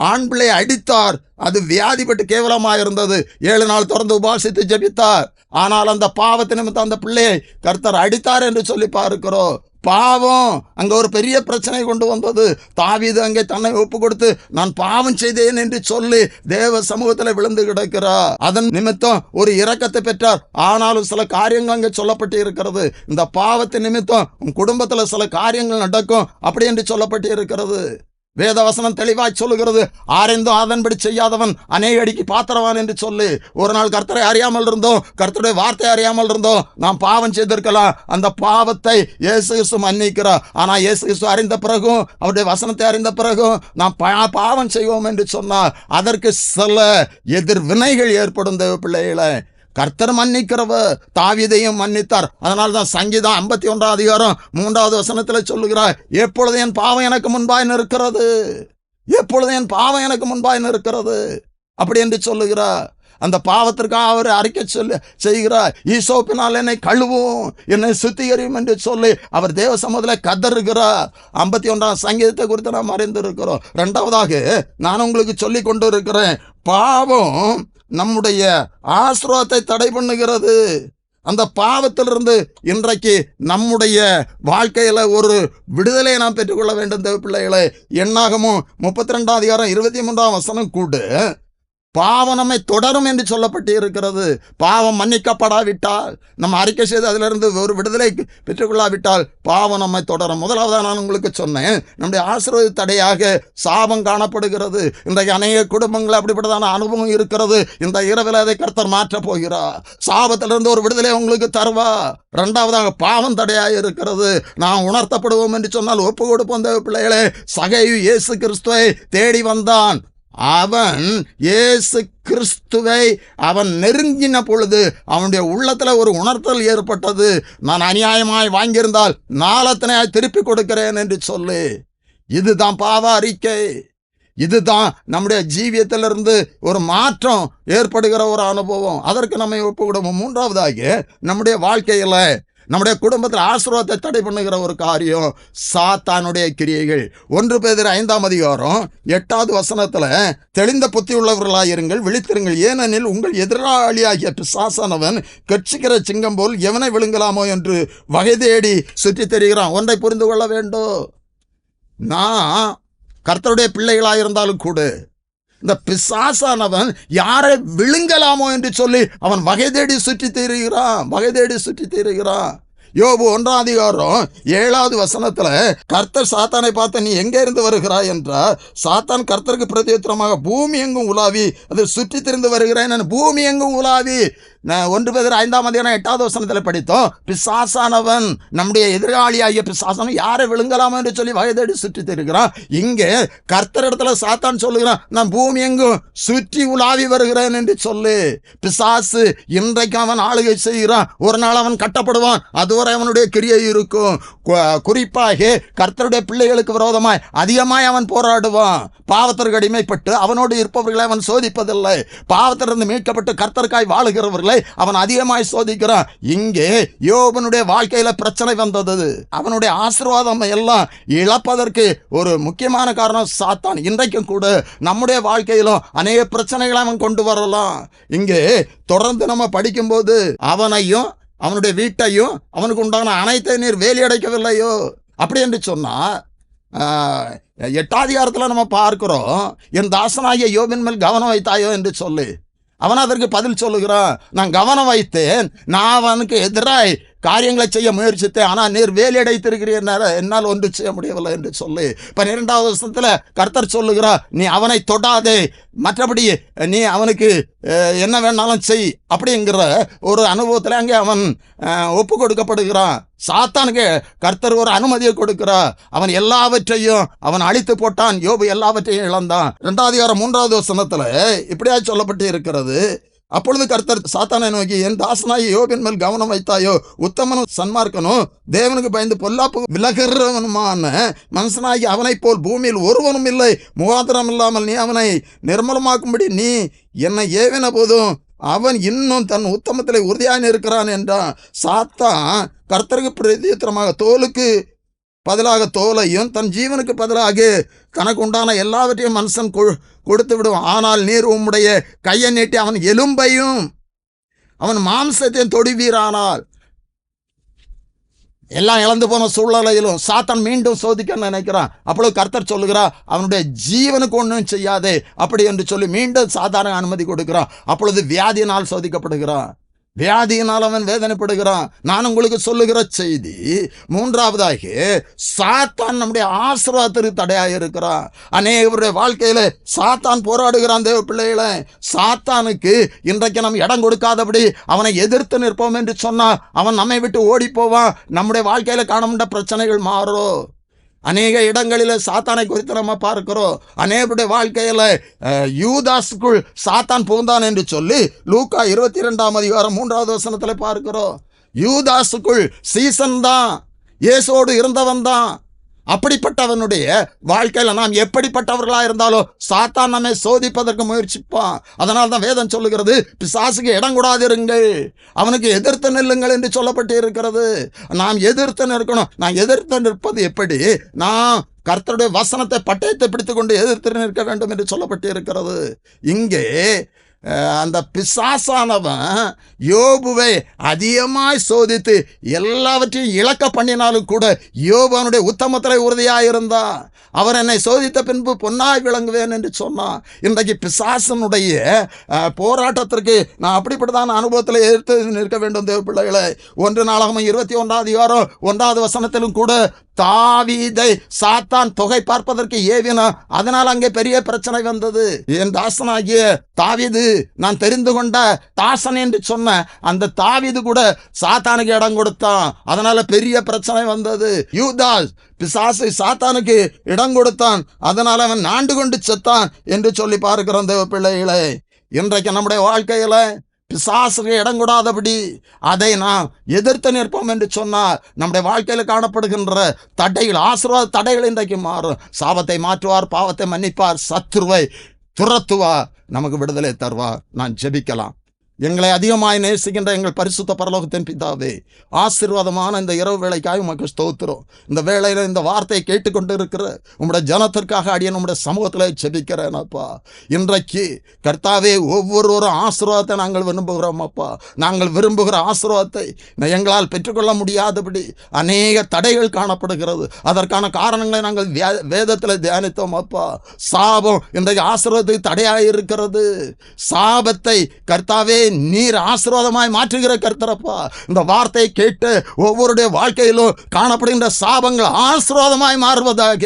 S1: ஆண் பிள்ளை அடித்தார், அது வியாதிப்பட்டு கேவலமாக இருந்தது. 7 நாள் தொடர்ந்து உபாசித்து ஜெபித்தார். ஆனால் அந்த பாவத்தை நிமித்தம் அந்த பிள்ளையை கர்த்தர் அடித்தார் என்று சொல்லி பார்க்கிறோம். பாவம் அங்கே ஒரு பெரிய பிரச்சனை கொண்டு வந்தது. தாவீது அங்கே தன்னை ஒப்பு கொடுத்து நான் பாவம் செய்தேன் என்று சொல்லி தேவ சமூகத்தில் விழுந்து கிடக்கிறார். அதன் நிமித்தம் ஒரு இரக்கத்தை பெற்றார். ஆனாலும் சில காரியங்கள் அங்கே சொல்லப்பட்டு இருக்கிறது. இந்த பாவத்தின் நிமித்தம் உன் குடும்பத்தில் சில காரியங்கள் நடக்கும் அப்படி என்று சொல்லப்பட்டு இருக்கிறது. வேதவசனம் தெளிவாய் சொல்லுகிறது, ஆரைந்தும் அதன்படி செய்யாதவன் அநேக அடிக்கு பாத்திரவான் என்று சொல்லி. ஒரு நாள் கர்த்தரை அறியாமல் இருந்தோம், கர்த்தருடைய வார்த்தை அறியாமல் இருந்தோம், நாம் பாவம் செய்திருக்கலாம். அந்த பாவத்தை இயேசு கிறிஸ்து மன்னிக்கிறார். ஆனால் இயேசு கிறிஸ்து அறிந்த பிறகும், அவருடைய வசனத்தை அறிந்த பிறகும் நாம் பாவம் செய்வோம் என்று சொன்னார். அதற்கு சில எதிர்வினைகள் ஏற்படும் தேவ பிள்ளைகளை. கர்த்தர் மன்னிக்கிறவர், தாவீதையும் மன்னித்தார். அதனால்தான் சங்கீதம் 51:3 வசனத்தில் சொல்லுகிறார், எப்பொழுது என் பாவம் எனக்கு முன்பாய் நிற்கிறது, எப்பொழுது என் பாவம் எனக்கு முன்பாய் நிற்கிறது அப்படி என்று சொல்லுகிறார். அந்த பாவத்திற்காக அவர் அறிக்கை செய்கிறார். ஈசோப்பினால் என்னை கழுவும், என்னை சுத்திகரியும் என்று சொல்லி அவர் தேவ சமூகத்தில் கதறுகிறார். 51 சங்கீதத்தை குறித்து நாம் அறிந்திருக்கிறோம். இரண்டாவதாக நான் உங்களுக்கு சொல்லி கொண்டு இருக்கிறேன், பாவம் நம்முடைய ஆசீர்வாதத்தை தடை பண்ணுகிறது. அந்த பாவத்திலிருந்து இன்றைக்கு நம்முடைய வாழ்க்கையில் ஒரு விடுதலையை நாம் பெற்றுக்கொள்ள வேண்டும் தேவ பிள்ளைகளை. என்னாகமும் 32:23 வசனம் கூட பாவம் நம்மை தொடரும் என்று சொல்லப்பட்டு இருக்கிறது. பாவம் மன்னிக்கப்படாவிட்டால், நம்ம அறிக்கை செய்து அதிலிருந்து ஒரு விடுதலை பெற்றுக்கொள்ளாவிட்டால் பாவம் நம்மை தொடரும். முதலாவதாக நான் உங்களுக்கு சொன்னேன், நம்முடைய ஆசீர்வாத தடையாக சாபம் காணப்படுகிறது. இன்றைக்கு அநேக குடும்பங்கள் அப்படிப்பட்டதான அனுபவம் இருக்கிறது. இந்த இரவில் அதை கர்த்தர் மாற்றப் போகிறார். சாபத்திலிருந்து ஒரு விடுதலை உங்களுக்கு தருவா. இரண்டாவதாக பாவம் தடையாக இருக்கிறது. நாம் உணர்த்தப்படுவோம் என்று சொன்னால் ஒப்பு கொடுப்போம் தேவ பிள்ளைகளே. சகையு இயேசு கிறிஸ்துவை தேடி வந்தான். அவன் இயேசு கிறிஸ்துவை அவன் நெருங்கின பொழுது அவனுடைய உள்ளத்தில் ஒரு உணர்த்தல் ஏற்பட்டது. நான் அநியாயமாய் வாங்கியிருந்தால் நாளத்தனையாய் திருப்பி கொடுக்கிறேன் என்று சொல்லி. இதுதான் பாவ அறிக்கை. இதுதான் நம்முடைய ஜீவியத்திலிருந்து ஒரு மாற்றம் ஏற்படுகிற ஒரு அனுபவம். அதற்கு நம்மை ஒப்புவிடுவோம். மூன்றாவதாக நம்முடைய வாழ்க்கையில், நம்முடைய குடும்பத்தில் ஆசீர்வாதத்தை தடை பண்ணுகிற ஒரு காரியம் சாத்தானுடைய கிரியைகள். 1 பேதுரு 5:8 வசனத்தில், தெளிந்த புத்தி உள்ளவர்களாயிருங்கள், விழித்திருங்கள், ஏனெனில் உங்கள் எதிராளியாகிய பிசாசானவன் கட்சிக்கிற சிங்கம் போல் எவனை விழுங்கலாமோ என்று வகை தேடி சுற்றி தெரிகிறான். ஒன்றை புரிந்து கொள்ள வேண்டும், நான் கர்த்தருடைய பிள்ளைகளாயிருந்தாலும் கூட இந்த பிசாசானவன் யாரை விழுங்கலாமோ என்று சொல்லி அவன் வகை தேடி சுற்றி தீருகிறான். யோபு 1:7 வசனத்துல கர்த்தர் சாத்தானை பார்த்த, நீ எங்கே இருந்து வருகிறாய் என்றார். சாத்தான் கர்த்தருக்கு பிரதியுத்தரமாக, பூமி எங்கும் உலாவி அது சுற்றி திரிந்து வருகிறேன். பூமி எங்கும் உலாவி 1 பேதுரு 5:8 படித்தோம். பிசாசானவன் நம்முடைய எதிராளியாகிய பிசாசானவன் யாரை விழுங்கலாம் என்று சொல்லி வயதேடி சுற்றி இருக்கிறான். இங்கே கர்த்தரிடத்துல சாத்தான் சொல்லுகிறான், நான் பூமி எங்கும் சுற்றி உலாவி வருகிறேன் என்று சொல்லு. பிசாசு இன்றைக்கு அவன் ஆளுகை செய்கிறான். ஒரு நாள் அவன் கட்டப்படுவான். அதுவரை அவனுடைய கிரியை இருக்கும். குறிப்பாக கர்த்தருடைய பிள்ளைகளுக்கு விரோதமாய் அதிகமாய் அவன் போராடுவான். பாவத்திற்கு அடிமைப்பட்டு அவனோடு இருப்பவர்களை அவன் சோதிப்பதில்லை. பாவத்திலிருந்து மீட்கப்பட்டு கர்த்தருக்காய் வாழுகிறவர்களை அவன் அதிகமாய் சோதிக்கிறான். இங்கே யோபனுடைய வாழ்க்கையில பிரச்சனை வந்தது. அவனுடைய ஆசீர்வாதம் எல்லாம் இழப்பதற்கு ஒரு முக்கியமான காரணம் சாத்தான். இன்றைக்கும் கூட நம்முடைய வாழ்க்கையிலும் அநேக பிரச்சனைகளை அவன் கொண்டு வரலாம். இங்கே தொடர்ந்து நம்ம படிக்கும்போது அவனையும் அவனுடைய வீட்டையும் அவனுக்கு உண்டான அனைத்தை நீர் வேலியடைக்கவில்லையோ அப்படி என்று சொன்னா 8ஆம் அதிகாரத்தில் நம்ம பார்க்கிறோம், என் தாசனாகிய யோபின் மேல் கவனம் வைத்தாயோ என்று சொல்லி அவன் அதற்கு பதில் சொல்லுகிறான், நான் கவனம் வைத்தேன், நான் அவனுக்கு எதிராய் காரியங்களை செய்ய முயற்சித்தேன், ஆனால் நீர் வேலையடைத்திருக்கிறீர், என்னால் ஒன்று செய்ய முடியவில்லை என்று சொல்லி 12வது வசனத்தில் கர்த்தர் சொல்லுகிறார், நீ அவனை தொடாதே, மற்றபடி நீ அவனுக்கு என்ன வேணாலும் செய் அப்படிங்கிற ஒரு அனுபவத்தில் அங்கே அவன் ஒப்பு கொடுக்கப்படுகிறான். சாத்தானுக்கு கர்த்தர் ஒரு அனுமதியை கொடுக்கிறார். அவன் எல்லாவற்றையும் அவன் அழித்து போட்டான். யோபு எல்லாவற்றையும் இழந்தான். 2ஆம் அதிகாரம் 3வது வசனத்தில் இப்படியா சொல்லப்பட்டு இருக்கிறது, அப்பொழுது கர்த்தர் சாத்தானை நோக்கி, என் தாசனாய் யோபின் மேல் கவனம் வைத்தாயோ, உத்தமனும் சன்மார்க்கனும் தேவனுக்கு பயந்து பொல்லாப்பு விலகிறவனுமான மனுஷனாகி அவனைப் போல் பூமியில் ஒருவனும் இல்லை. முகாந்திரம் இல்லாமல் நீ அவனை நிர்மலமாக்கும்படி நீ என்னை ஏவின போதும் அவன் இன்னும் தன் உத்தமத்தில் உறுதியாக இருக்கிறான் என்றான். சாத்தான் கர்த்தருக்கு பிரதித்திரமாக தோலுக்கு பதிலாக தோலையும் தன் ஜீவனுக்கு பதிலாக தனக்கு உண்டான எல்லாவற்றையும் மனுஷன் கொடுத்து விடுவான். ஆனால் நீர் உம்முடைய கையை நீட்டி அவன் எலும்பையும் அவன் மாம்சத்தையும் தொடுவீரானால். எல்லாம் இழந்து போன சூழ்நிலையிலும் சாத்தான் மீண்டும் சோதிக்க நினைக்கிறான். அப்பொழுது கர்த்தர் சொல்லுகிறார், அவனுடைய ஜீவனுக்கு ஒன்றும் செய்யாதே அப்படி என்று சொல்லி மீண்டும் சாதாரண அனுமதி கொடுக்கிறான். அப்பொழுது வியாதியினால் சோதிக்கப்படுகிறான். வியாதியினால் அவன் வேதனைப்படுகிறான். நான் உங்களுக்கு சொல்லுகிற செய்தி, 3வதாக சாத்தான் நம்முடைய ஆசீர்வாதத்திற்கு தடையாக இருக்கிறான். அநேகருடைய வாழ்க்கையில சாத்தான் போராடுகிறான். தேவ பிள்ளைகளை, சாத்தானுக்கு இன்றைக்கு நம்ம இடம் கொடுக்காதபடி அவனை எதிர்த்து நிற்போம் என்று சொன்னால் அவன் நம்மை விட்டு ஓடி போவான். நம்முடைய வாழ்க்கையில காணமுண்ட பிரச்சனைகள் மாறும். அநேக இடங்களில் சாத்தானை குறித்து நம்ம பார்க்கிறோம். அநேகருடைய வாழ்க்கையில் யூதாஸுக்குள் சாத்தான் புகுந்தான் என்று சொல்லி லூக்கா 22ஆம் அதிகாரம் 3வது வசனத்தில் பார்க்கிறோம். யூதாஸுக்குள் சீசன் தான், இயேசுவோடு இருந்தவன் தான். அப்படிப்பட்டவனுடைய வாழ்க்கையில் நாம் எப்படிப்பட்டவர்களாக இருந்தாலும் சாத்தான் நம்மை சோதிப்பதற்கு முயற்சிப்பான். அதனால் தான் வேதம் சொல்லுகிறது, பிசாசுக்கு இடம் கூடாதிருங்கள், அவனுக்கு எதிர்த்து நில்லுங்கள் என்று சொல்லப்பட்டு இருக்கிறது. நாம் எதிர்த்து நிற்கணும். நான் எதிர்த்து நிற்பது எப்படி? நான் கர்த்தருடைய வசனத்தை பட்டயத்தை பிடித்து கொண்டு எதிர்த்து நிற்க வேண்டும் என்று சொல்லப்பட்டு இருக்கிறது. இங்கே அந்த பிசாசானவன் யோபுவை அதிகமாய் சோதித்து எல்லாவற்றையும் இழக்க பண்ணினாலும் கூட யோபு அவனுடைய உத்தமத்தில் உறுதியாக இருந்தான். அவர் என்னை சோதித்த பின்பு பொன்னாய் விளங்குவேன் என்று சொன்னான். இன்றைக்கு பிசாசனுடைய போராட்டத்திற்கு நான் அப்படிப்பட்டதான அனுபவத்தில் எதிர்த்து நிற்க வேண்டும். தேவ பிள்ளைகளை, 1 நாளாகமம் 21ஆம் அதிகாரம் 1வது வசனத்திலும் கூட தாவீதை சாத்தான் தொகை பார்ப்பதற்கு ஏவினான். அதனால் அங்கே பெரிய பிரச்சனை வந்தது. என் தாசனாகிய தாவீது நான் தெரிந்து கொண்ட தாசன் என்று சொன்ன அந்த தாவீது கூட சாத்தானுக்கு இடம் கொடுத்தான். அதனால பெரிய பிரச்சனை வந்தது. யூதாஸ் பிசாசு சாத்தானுக்கு இடம் கொடுத்தான். அதனால அவன் நாண்டு கொண்டு செத்தான் என்று சொல்லி பார்க்கிறோம். தேவ பிள்ளைகளை, இன்றைக்கு நம்முடைய வாழ்க்கையில பிசாசுக்கு இடம் கூடாதபடி அதை நாம் எதிர்த்து நிற்போம் என்று சொன்னால் நம்முடைய வாழ்க்கையில் காணப்படுகின்ற தடைகள், ஆசீர்வாத தடைகள் இன்றைக்கு மாறும். சாபத்தை மாற்றுவார், பாவத்தை மன்னிப்பார், சத்துருவை துரத்துவார், நமக்கு விடுதலை தருவார். நான் ஜெபிக்கலாம். எங்களை அதிகமாய் நேசிக்கின்ற எங்கள் பரிசுத்த பரலோகத்தின் பிதாவே, ஆசீர்வாதமான இந்த இரவு வேளைக்காக உமக்கு ஸ்தோத்திரம். இந்த வேளையில் இந்த வார்த்தையை கேட்டுக்கொண்டு இருக்கிற உம்முடைய ஜனத்திற்காக அடியேன் உம்முடைய சமூகத்தில் ஜெபிக்கிறேன் அப்பா. இன்றைக்கு கர்த்தாவே, ஒவ்வொருவரும் ஆசீர்வாதத்தை நாங்கள் விரும்புகிறோம் அப்பா. நாங்கள் விரும்புகிற ஆசீர்வாதத்தை எங்களால் பெற்றுக்கொள்ள முடியாதபடி அநேக தடைகள் காணப்படுகிறது. அதற்கான காரணங்களை நாங்கள் வேதத்தில் தியானித்தோம் அப்பா. சாபம் இன்றைக்கு ஆசீர்வாதத்துக்கு தடையாக இருக்கிறது. சாபத்தை கர்த்தாவே நீர் ஆசீர்வாதமாய் மாற்றுகிற கர்த்தரப்பா. இந்த வார்த்தையை கேட்டு ஒவ்வொருடைய வாழ்க்கையிலும் காணப்படுகின்ற சாபங்கள் ஆசீர்வாதமாய் மாறுவதாக.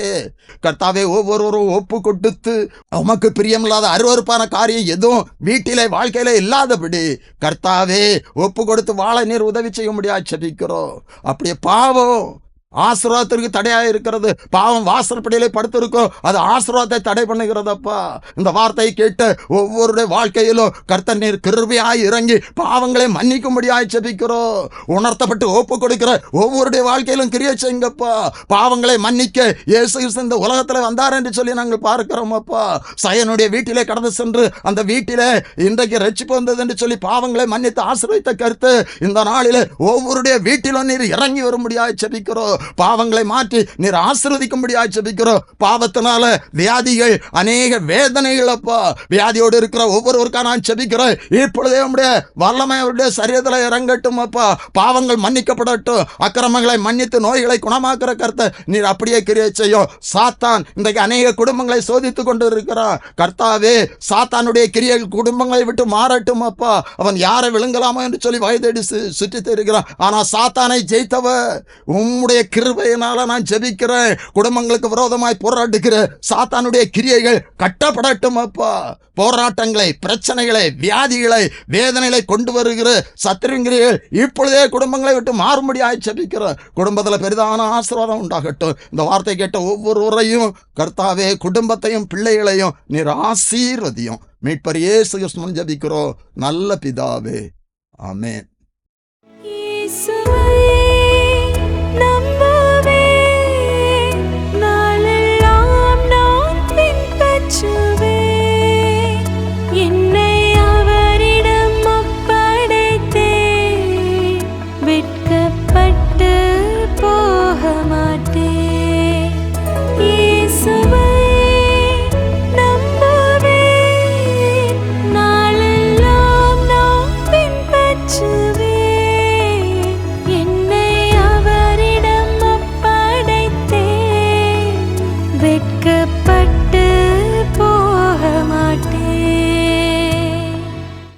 S1: கர்த்தாவே, ஒவ்வொருவரும் ஒப்பு கொடுத்து உமக்கு பிரியமில்லாத அருவருப்பான காரியம் எதுவும் வீட்டிலே வாழ்க்கையில இல்லாதபடி கர்த்தாவே ஒப்பு கொடுத்து வாழ நீர் உதவி செய்ய முடியாது ஜெபிக்கிறோம். அப்படியே பாவம் ஆசீர்வாதத்திற்கு தடையாக இருக்கிறது, பாவம் வாசற்படியிலே படுத்திருக்கோம், அது ஆசீர்வாதத்தை தடை பண்ணுகிறதப்பா. இந்த வார்த்தையை கேட்டு ஒவ்வொருடைய வாழ்க்கையிலும் கர்த்தர் நீர் கிருபையாய் இறங்கி பாவங்களை மன்னிக்கும்படியாய் ஜெபிக்கிறோம். உணர்த்தப்பட்டு ஒப்பு கொடுக்கிற ஒவ்வொருடைய வாழ்க்கையிலும் கிரியை செய்யுங்கப்பா. பாவங்களை மன்னிக்க இயேசு கிறிஸ்து இந்த உலகத்தில் வந்தார் என்று சொல்லி நாங்கள் பார்க்கிறோம் அப்பா. சயனுடைய வீட்டிலே கடந்து சென்று அந்த வீட்டிலே இன்றைக்கு ரட்சிப்பு வந்தது என்று சொல்லி பாவங்களை மன்னித்து ஆசீர்வதித்த கருத்து இந்த நாளிலே ஒவ்வொருடைய வீட்டிலும் நீர் இறங்கி வரும்படியாய் ஜெபிக்கிறோம். பாவங்களை மாற்றி நீர் ஆசீர்வதிக்கும்படியாய் ஜெபிக்கிறோம். பாவத்தினால வியாதிகள், அநேக வேதனைகள் அப்பா, வியாதியோடு இருக்கிற ஒவ்வொருவருக்கா நான் ஜெபிக்கிறேன். இப்பொழுதே உம்முடைய வல்லமை அவருடைய சரீரத்தில் இறங்கட்டும் அப்பா. பாவங்கள் மன்னிக்கப்படட்டும். அக்கிரமங்களை மன்னித்து நோய்களை குணமாக்குற கர்த்தரை நீர் அப்படியே கிரியை செய்யும். சாத்தான் இன்றைக்கு அநேக குடும்பங்களை சோதித்துக் கொண்டு இருக்கிறான். கர்த்தாவே, சாத்தானுடைய கிரியைகள் குடும்பங்களை விட்டு மாறட்டும் அப்பா. அவன் யாரை விழுங்கலாமோ என்று சொல்லி வயதேடி சுற்றி தெரிகிறான். ஆனால் சாத்தானை ஜெயித்தவர் உம்முடைய கிருபையினால நான் ஜெபிக்கிறேன். குடும்பங்களுக்கு விரோதமாய் போராடுகிற சாத்தானுடைய கிரியைகள் கட்டப்படட்டும் அப்பா. போராட்டங்களை, பிரச்சனைகளை, வியாதிகளை, வேதனைகளை கொண்டு வருகிற சத்திரங்கிரிகள் இப்பொழுதே குடும்பங்களை விட்டு மாறும்படியாய் ஜெபிக்கிறேன். குடும்பத்தில் பெரிதான ஆசீர்வாதம் உண்டாகட்டும். இந்த வார்த்தை கேட்ட ஒவ்வொருவரையும் கர்த்தாவே, குடும்பத்தையும் பிள்ளைகளையும் நீர் ஆசீர்வதியும். மீட்பர் இயேசு கிறிஸ்துவின் ஜெபிக்கிறோம் நல்ல பிதாவே, ஆமென்.